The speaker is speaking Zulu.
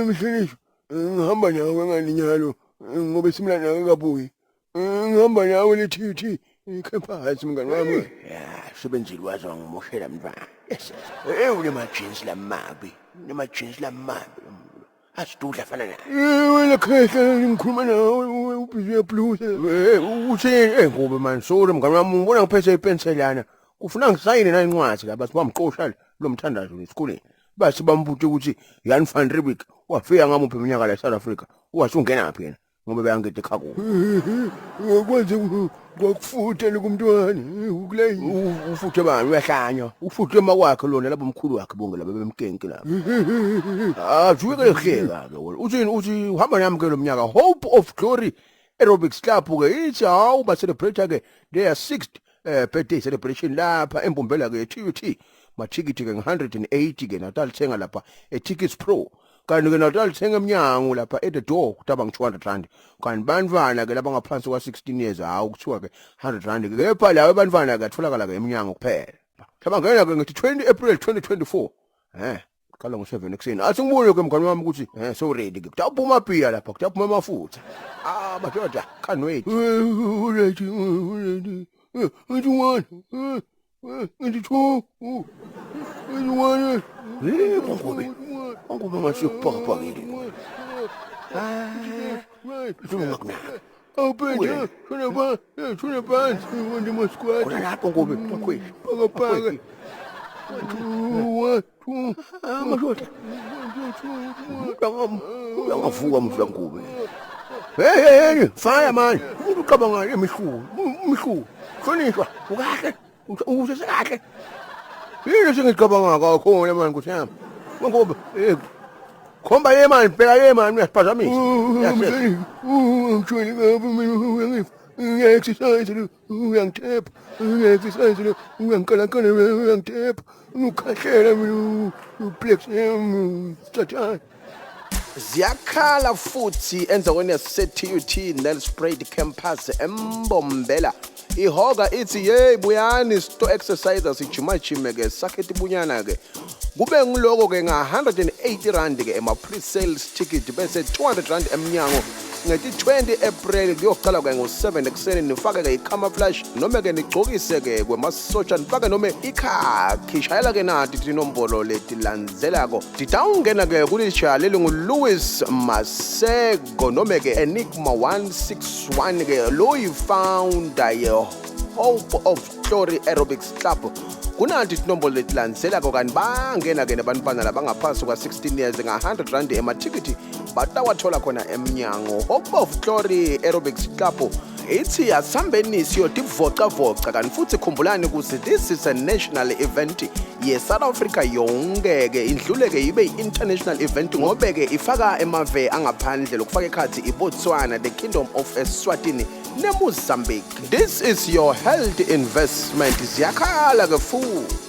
Mhlonishwa. Ngihamba nawe ngani nyalo ngoba simlanda ngakabuyi. Ngihamba nawe lethi ikhemphathi mngani wami. Ya, sebenzile wazi wangimoshela mntwana. Yes. Ule ma-jeans lamabi. Nema-jeans lamabi. Asidudla fana naye. Wena khehla ngikhuluma nawe ubhizi uyaplusa. Uthini Ngobe man sorry mngani wami ngibona ngiphethe ipenselana. Kufuna ngisayine na incwadi la bathi bamqosha lo mthandazo esikoleni. Bathi bambuthe ukuthi Jan van Riebeeck wafika ngamuphi iminyaka la South Africa. Wasungena phi yena? Ngoba bayangide ekhako. Ngakwenze kwakufutha lokumntwana ukulayi. Ufuthe bani uyahlanya. Ufuthe makwakhe lona labo mkhulu wakhe bonke laba bemkenke lapha. Juyeke hleka ke wena. Uthi uhamba nami ke lo mnyaka Hope of Glory Aerobics Club ke ithi hawu ba celebrate ke their 6th birthday celebration lapha embombela ke TUT. Mathikiti ke 180 ke Natal thenga lapha eTickets Pro. Kanti ke Natal thenga eminyango lapha at the door kutaba nge200 kanti bantwana ke labangaphansi kwa16 years hawu kuthiwa ke 100 ke kepha lawe bantwana ke atholakala ke eminyango kuphela. Hlabangena ke ngithi 20 April 2024 khala ngo7 ekseni athi ngibone ke mngani wami ukuthi so ready ke kutaphuma bhiya lapha kutaphuma amafutha madoda can't wait. Ready. Uthi one. Uthi two. Uthi one. Ngobe masiyokupakapakile. Awuphethe thuna phansi wonke masquad. Khona lapho Ngobe bakhweli. Pakapaka. Madoda. Uyangavuka mfla Ngobe. Hey, fire man. Umuntu ucabanga emihlu. Mhlonishwa, ukahle. Usesekahle. Yini sengicabanga kakhona manje ukuthi yami. Ngobe khomba yemani phela yemani uyasiphazamisa. Ngijwayele ngapha mina uya-exercise lo uyangithepha uya-exercise lo uyangikalakala uyangithepha ukhahlela mina uplex satani. Ziyakhala futhi endaweni yaseTUT Nelspruit campus embombela. Ihoga ithi hey buyani sto exercise sijima ke sakhethi bunyana ke. Kube ngiloko ke nga 180 rand ke ema pre-sales ticket bese 200 rand emnyango. Ngethi 20 April kuyoqala ke ngo7 ekseni nifake ke icamouflage noma ke nigcokise ke kwemasotsha nifake noma ikhakhi shayela ke nathi inombolo leti landzelako didawungena ke kulishaya lelingu-Louis Masego noma ke Enigma 161 ke lo yi-founder ye-Hope of Glory Aerobics Club. Kunathi inombolo leti landzelako kanti bangena ke nabantwana labangaphansi kwa16 years nga100 rand emathikiti batawathola khona emnyango. Hope of Glory Aerobics Club ithi asambeni siyotivocavoca kanti futhi khumbulani ukuthi this is a national event ye-South Africa yonke ke indlule ke ibe international event ngobe ke ifaka emave angaphandle lokufaka ekhathi iBotswana, the Kingdom of Eswatini neMozambique. This is your health investment. Ziyakhala ke futhi.